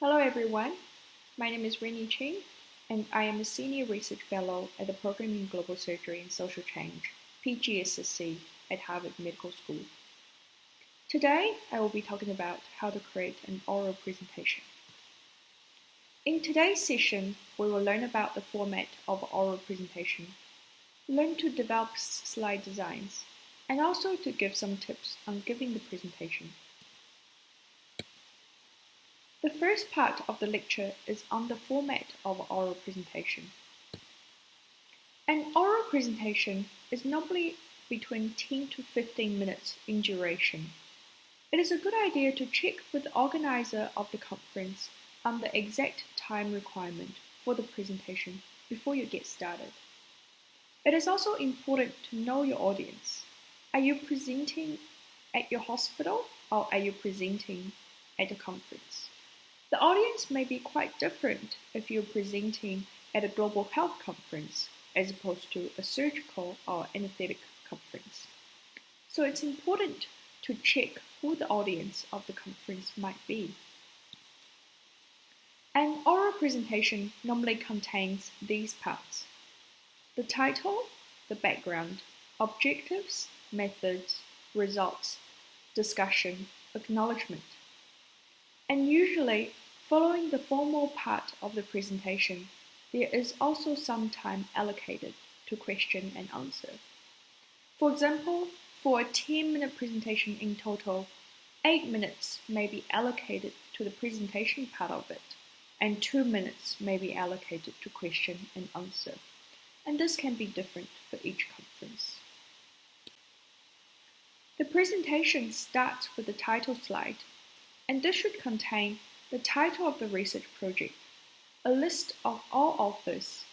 Hello everyone, my name is Rennie Ching and I am a Senior Research Fellow at the Program in Global Surgery and Social Change, PGSSC, at Harvard Medical School. Today I will be talking about how to create an oral presentation. In today's session, we will learn about the format of oral presentation, learn to develop slide designs, and also to give some tips on giving the presentation. The first part of the lecture is on the format of oral presentation. An oral presentation is normally between 10 to 15 minutes in duration. It is a good idea to check with the organizer of the conference on the exact time requirement for the presentation before you get started. It is also important to know your audience. Are you presenting at your hospital or are you presenting at a conference? The audience may be quite different if you're presenting at a global health conference as opposed to a surgical or anesthetic conference. So it's important to check who the audience of the conference might be. An oral presentation normally contains these parts: the title, the background, objectives, methods, results, discussion, acknowledgement. And usually, following the formal part of the presentation, there is also some time allocated to question and answer. For example, for a 10-minute presentation in total, 8 minutes may be allocated to the presentation part of it, and 2 minutes may be allocated to question and answer. And this can be different for each conference. The presentation starts with the title slide, and this should contain the title of the research project, a list of all authors,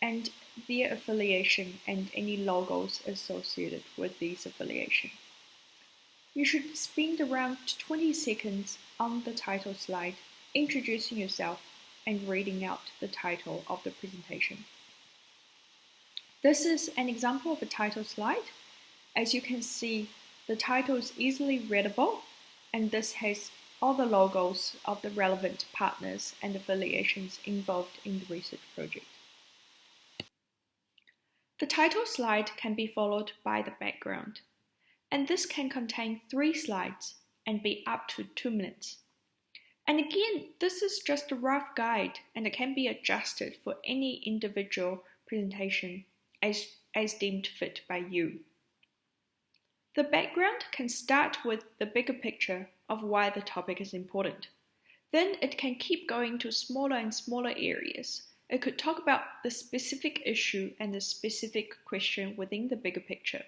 and their affiliation and any logos associated with these affiliation. You should spend around 20 seconds on the title slide, introducing yourself and reading out the title of the presentation. This is an example of a title slide. As you can see, the title is easily readable, and this has all the logos of the relevant partners and affiliations involved in the research project. The title slide can be followed by the background, and this can contain 3 slides and be up to 2 minutes. And again, this is just a rough guide and it can be adjusted for any individual presentation as deemed fit by you. The background can start with the bigger picture of why the topic is important. Then it can keep going to smaller and smaller areas. It could talk about the specific issue and the specific question within the bigger picture.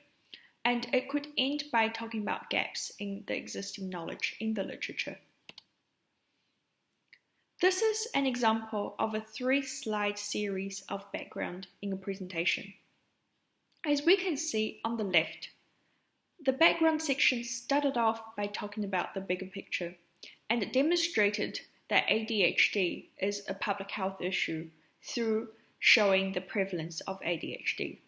And it could end by talking about gaps in the existing knowledge in the literature. This is an example of a 3-slide series of background in a presentation. As we can see on the left, the background section started off by talking about the bigger picture, and it demonstrated that ADHD is a public health issue through showing the prevalence of ADHD.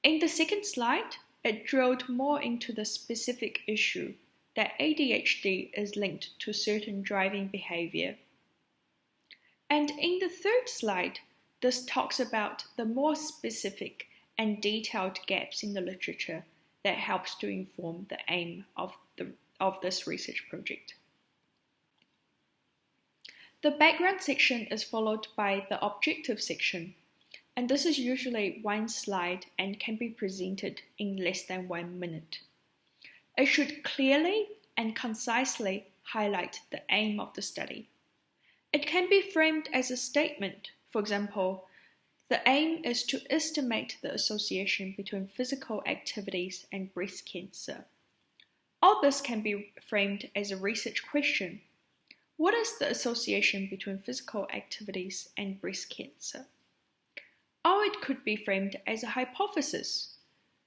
In the second slide, it drilled more into the specific issue that ADHD is linked to certain driving behavior. And in the third slide, this talks about the more specific and detailed gaps in the literature that helps to inform the aim of this research project. The background section is followed by the objective section, and this is usually 1 slide and can be presented in less than 1 minute. It should clearly and concisely highlight the aim of the study. It can be framed as a statement. For example, the aim is to estimate the association between physical activities and breast cancer. Or this can be framed as a research question. What is the association between physical activities and breast cancer? Or it could be framed as a hypothesis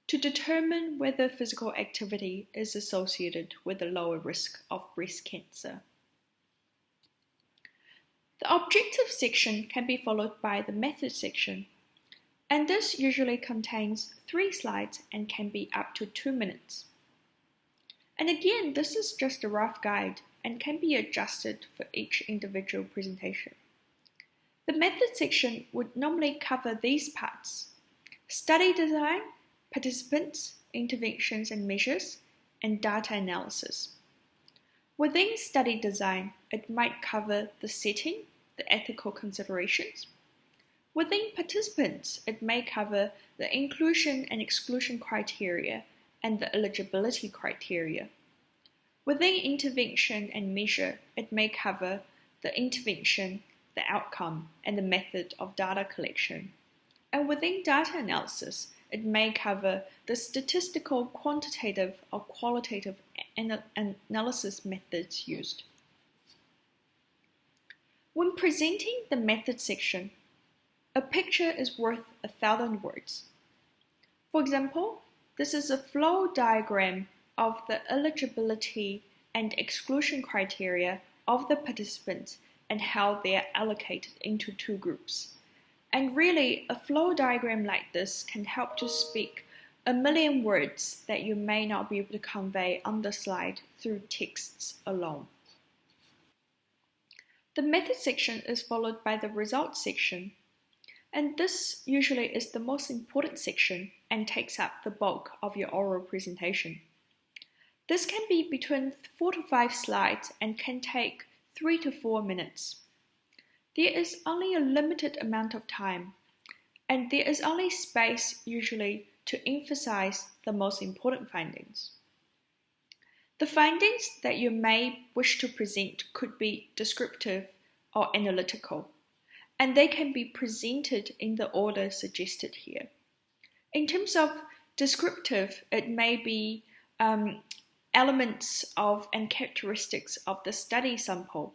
to determine whether physical activity is associated with a lower risk of breast cancer. The objective section can be followed by the method section, and this usually contains 3 slides and can be up to 2 minutes. And again, this is just a rough guide and can be adjusted for each individual presentation. The method section would normally cover these parts: study design, participants, interventions and measures, and data analysis. Within study design, it might cover the setting, the ethical considerations. Within participants, it may cover the inclusion and exclusion criteria and the eligibility criteria. Within intervention and measure, it may cover the intervention, the outcome, and the method of data collection. And within data analysis, it may cover the statistical, quantitative, or qualitative analysis methods used. When presenting the method section, a picture is worth 1,000 words. For example, this is a flow diagram of the eligibility and exclusion criteria of the participants and how they are allocated into two groups. And really, a flow diagram like this can help to speak 1,000,000 words that you may not be able to convey on the slide through texts alone. The method section is followed by the results section, and this usually is the most important section and takes up the bulk of your oral presentation. This can be between 4 to 5 slides and can take 3 to 4 minutes. There is only a limited amount of time, and there is only space usually to emphasize the most important findings. The findings that you may wish to present could be descriptive or analytical, and they can be presented in the order suggested here. In terms of descriptive, it may be elements of and characteristics of the study sample.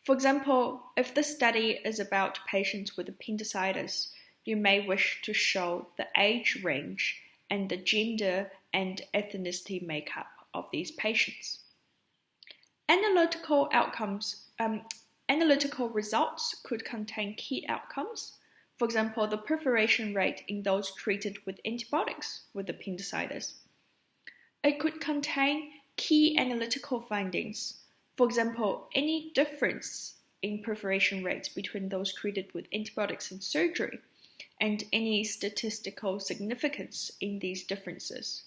For example, if the study is about patients with appendicitis, you may wish to show the age range and the gender and ethnicity makeup of these patients. Analytical results could contain key outcomes. For example, the perforation rate in those treated with antibiotics with appendicitis. It could contain key analytical findings. For example, any difference in perforation rates between those treated with antibiotics and surgery, and any statistical significance in these differences.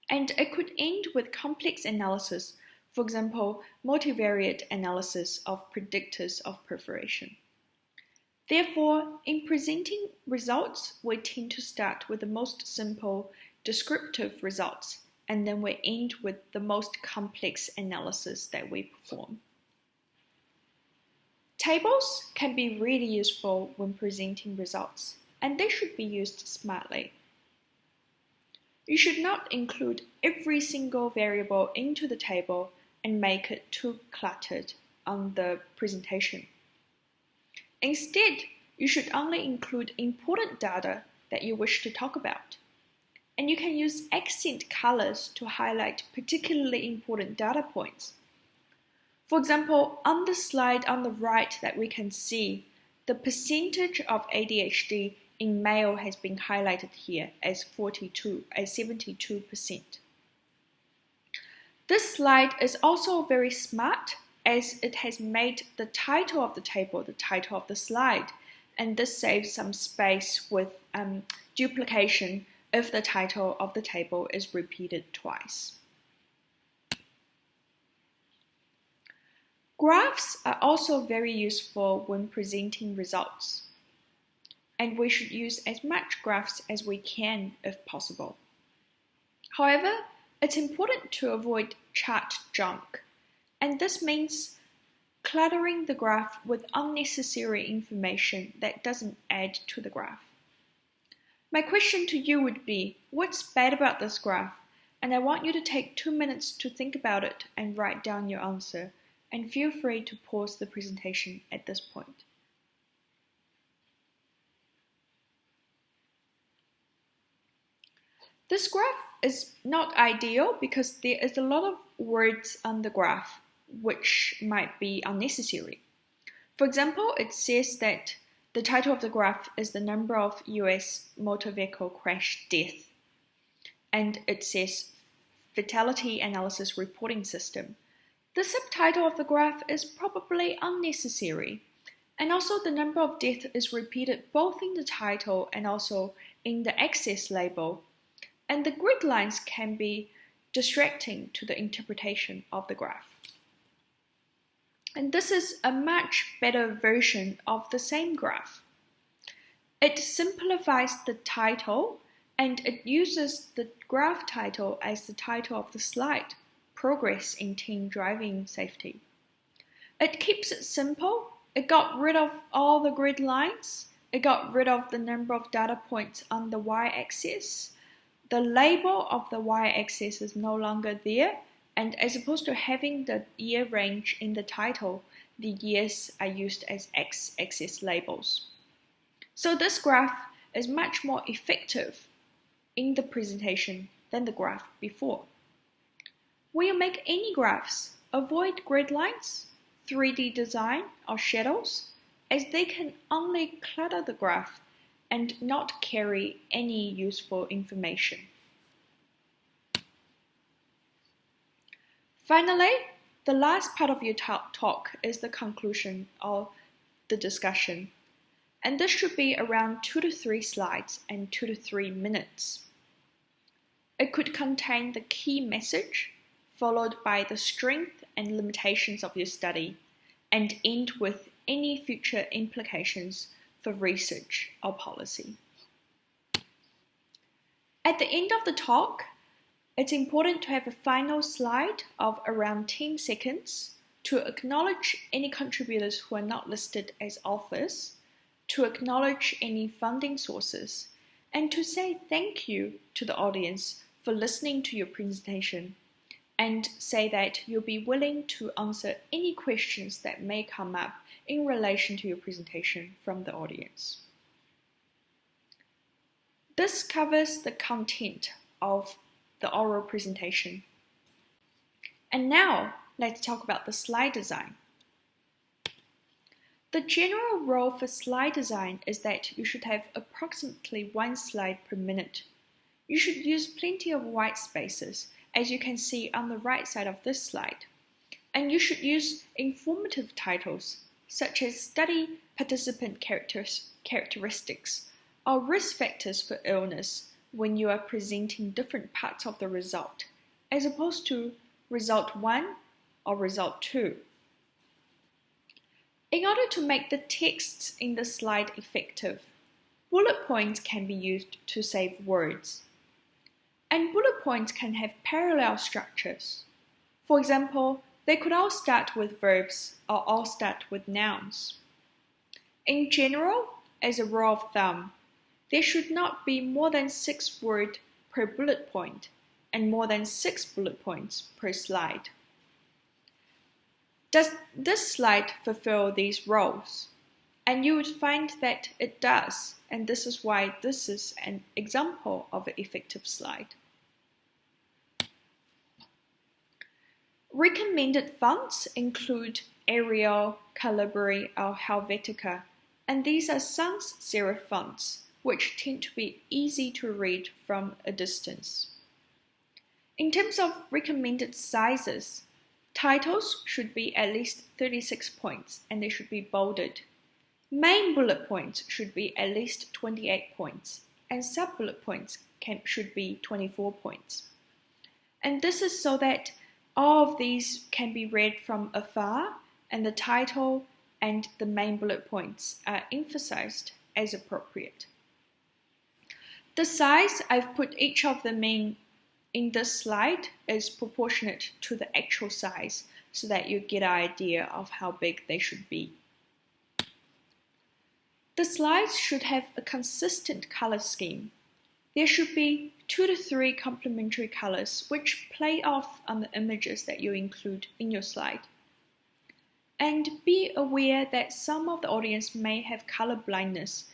And it could end with complex analysis, for example, multivariate analysis of predictors of perforation. Therefore, in presenting results, we tend to start with the most simple descriptive results, and then we end with the most complex analysis that we perform. Tables can be really useful when presenting results, and they should be used smartly. You should not include every single variable into the table and make it too cluttered on the presentation. Instead, you should only include important data that you wish to talk about. And you can use accent colors to highlight particularly important data points. For example, on the slide on the right that we can see, the percentage of ADHD in male has been highlighted here as 72%. This slide is also very smart as it has made the title of the table the title of the slide, and this saves some space with duplication if the title of the table is repeated twice. Graphs are also very useful when presenting results, and we should use as much graphs as we can if possible. However, it's important to avoid chart junk, and this means cluttering the graph with unnecessary information that doesn't add to the graph. My question to you would be, what's bad about this graph? And I want you to take 2 minutes to think about it and write down your answer, and feel free to pause the presentation at this point. This graph is not ideal because there is a lot of words on the graph which might be unnecessary. For example, it says that the title of the graph is the number of US motor vehicle crash deaths, and it says fatality analysis reporting system. The subtitle of the graph is probably unnecessary, and also the number of deaths is repeated both in the title and also in the axis label, and the grid lines can be distracting to the interpretation of the graph. And this is a much better version of the same graph. It simplifies the title and it uses the graph title as the title of the slide, Progress in Teen Driving Safety. It keeps it simple. It got rid of all the grid lines. It got rid of the number of data points on the y-axis. The label of the y-axis is no longer there, and as opposed to having the year range in the title, the years are used as x-axis labels. So this graph is much more effective in the presentation than the graph before. When you make any graphs, avoid grid lines, 3D design, or shadows, as they can only clutter the graph and not carry any useful information. Finally, the last part of your talk is the conclusion of the discussion, and this should be around 2 to 3 slides and 2 to 3 minutes. It could contain the key message, followed by the strength and limitations of your study, and end with any future implications for research or policy. At the end of the talk, it's important to have a final slide of around 10 seconds to acknowledge any contributors who are not listed as authors, to acknowledge any funding sources, and to say thank you to the audience for listening to your presentation, and say that you'll be willing to answer any questions that may come up in relation to your presentation from the audience. This covers the content of the oral presentation. And now, let's talk about the slide design. The general rule for slide design is that you should have approximately 1 slide per minute. You should use plenty of white spaces, as you can see on the right side of this slide. And you should use informative titles, such as study participant characteristics or risk factors for illness when you are presenting different parts of the result, as opposed to result 1 or result 2. In order to make the texts in the slide effective, bullet points can be used to save words. And bullet points can have parallel structures. For example, they could all start with verbs or all start with nouns. In general, as a rule of thumb, there should not be more than 6 words per bullet point and more than 6 bullet points per slide. Does this slide fulfill these roles? And you would find that it does, and this is why this is an example of an effective slide. Recommended fonts include Arial, Calibri, or Helvetica, and these are sans serif fonts, which tend to be easy to read from a distance. In terms of recommended sizes, titles should be at least 36 points and they should be bolded. Main bullet points should be at least 28 points and sub-bullet points should be 24 points. And this is so that all of these can be read from afar and the title and the main bullet points are emphasized as appropriate. The size I've put each of them in this slide is proportionate to the actual size so that you get an idea of how big they should be. The slides should have a consistent color scheme. There should be 2 to 3 complementary colors which play off on the images that you include in your slide. And be aware that some of the audience may have color blindness,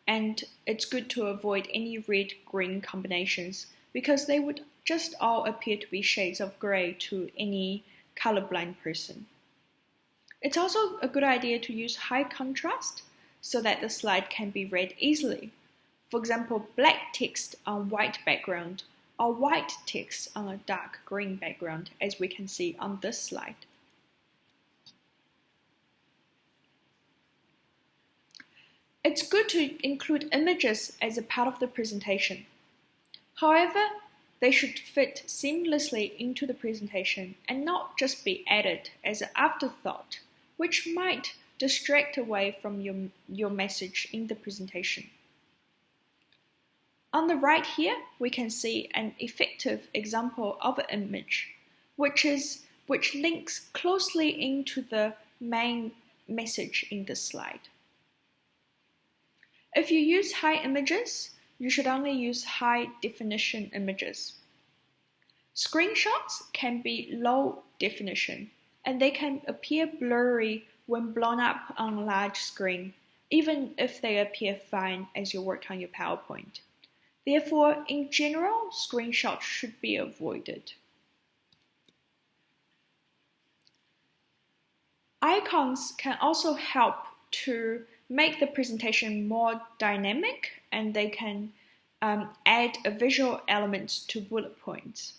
and it's good to avoid any red-green combinations because they would just all appear to be shades of gray to any colorblind person. It's also a good idea to use high contrast so that the slide can be read easily. For example, black text on white background or white text on a dark green background, as we can see on this slide. It's good to include images as a part of the presentation. However, they should fit seamlessly into the presentation and not just be added as an afterthought, which might distract away from your message in the presentation. On the right here, we can see an effective example of an image, which links closely into the main message in the slide. If you use high images, you should only use high definition images. Screenshots can be low definition, and they can appear blurry when blown up on a large screen, even if they appear fine as you work on your PowerPoint. Therefore, in general, screenshots should be avoided. Icons can also help to make the presentation more dynamic, and they can add a visual element to bullet points.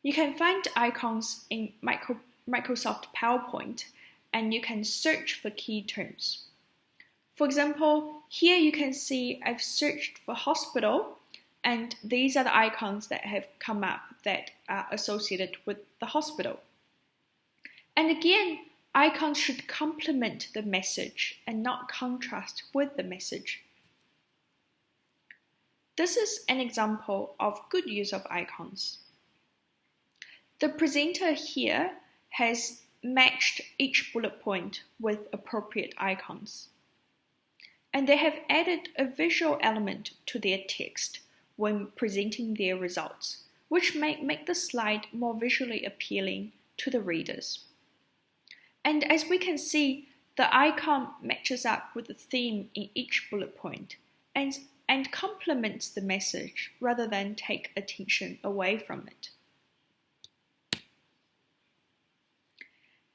You can find icons in Microsoft PowerPoint, and you can search for key terms. For example, here you can see I've searched for hospital, and these are the icons that have come up that are associated with the hospital. And again, icons should complement the message and not contrast with the message. This is an example of good use of icons. The presenter here has matched each bullet point with appropriate icons. And they have added a visual element to their text when presenting their results, which may make the slide more visually appealing to the readers. And as we can see, the icon matches up with the theme in each bullet point and complements the message rather than take attention away from it.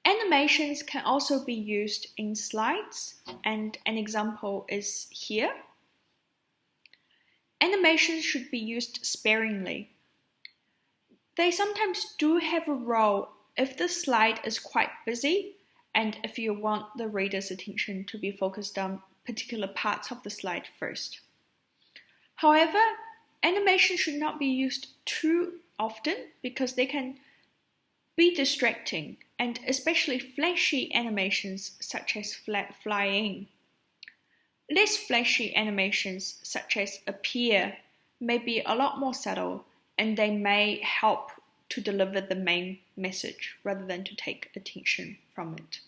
Animations can also be used in slides, and an example is here. Animations should be used sparingly. They sometimes do have a role if the slide is quite busy and if you want the reader's attention to be focused on particular parts of the slide first. However, animation should not be used too often because they can be distracting, and especially flashy animations such as flying. Less flashy animations such as appear may be a lot more subtle, and they may help to deliver the main message rather than to take attention from it.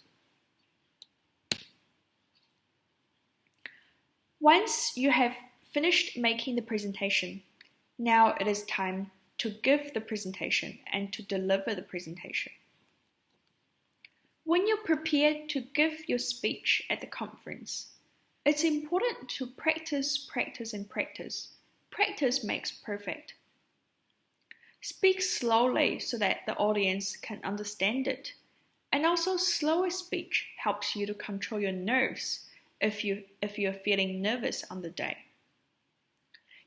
Once you have finished making the presentation, now it is time to give the presentation and to deliver the presentation. When you're prepared to give your speech at the conference, it's important to practice, practice, and practice. Practice makes perfect. Speak slowly so that the audience can understand it. And also, slower speech helps you to control your nerves if you're feeling nervous on the day.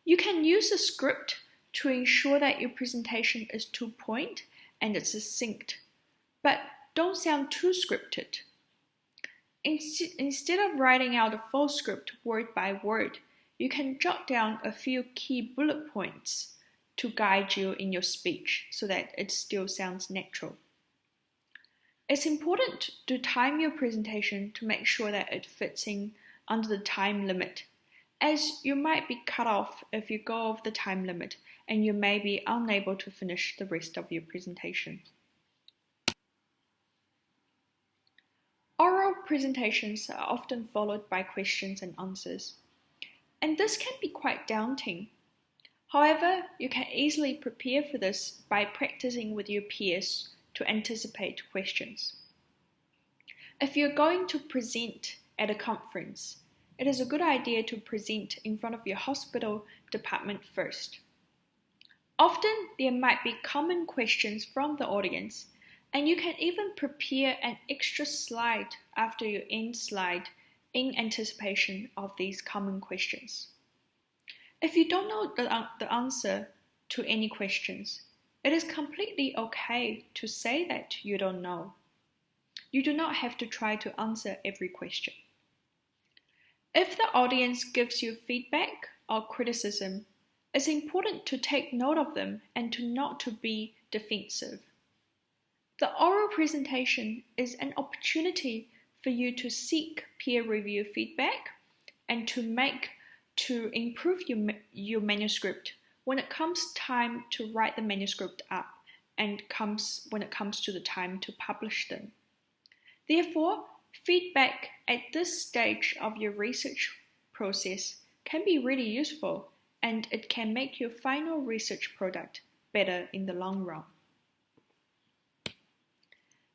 You can use a script to ensure that your presentation is to the point and it's succinct, but don't sound too scripted. Instead of writing out a full script word by word, you can jot down a few key bullet points to guide you in your speech so that it still sounds natural. It's important to time your presentation to make sure that it fits in under the time limit, as you might be cut off if you go over the time limit and you may be unable to finish the rest of your presentation. Oral presentations are often followed by questions and answers, and this can be quite daunting. However, you can easily prepare for this by practicing with your peers to anticipate questions. If you're going to present at a conference, it is a good idea to present in front of your hospital department first. Often, there might be common questions from the audience, and you can even prepare an extra slide after your end slide in anticipation of these common questions. If you don't know the answer to any questions, it is completely okay to say that you don't know. You do not have to try to answer every question. If the audience gives you feedback or criticism, it's important to take note of them and not to be defensive. The oral presentation is an opportunity for you to seek peer review feedback and to improve your manuscript when it comes time to write the manuscript up and when it comes to the time to publish them. Therefore, feedback at this stage of your research process can be really useful, and it can make your final research product better in the long run.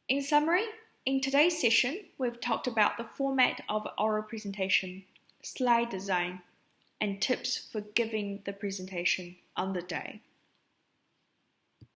In summary, in today's session, we've talked about the format of oral presentation, slide design, and tips for giving the presentation on the day.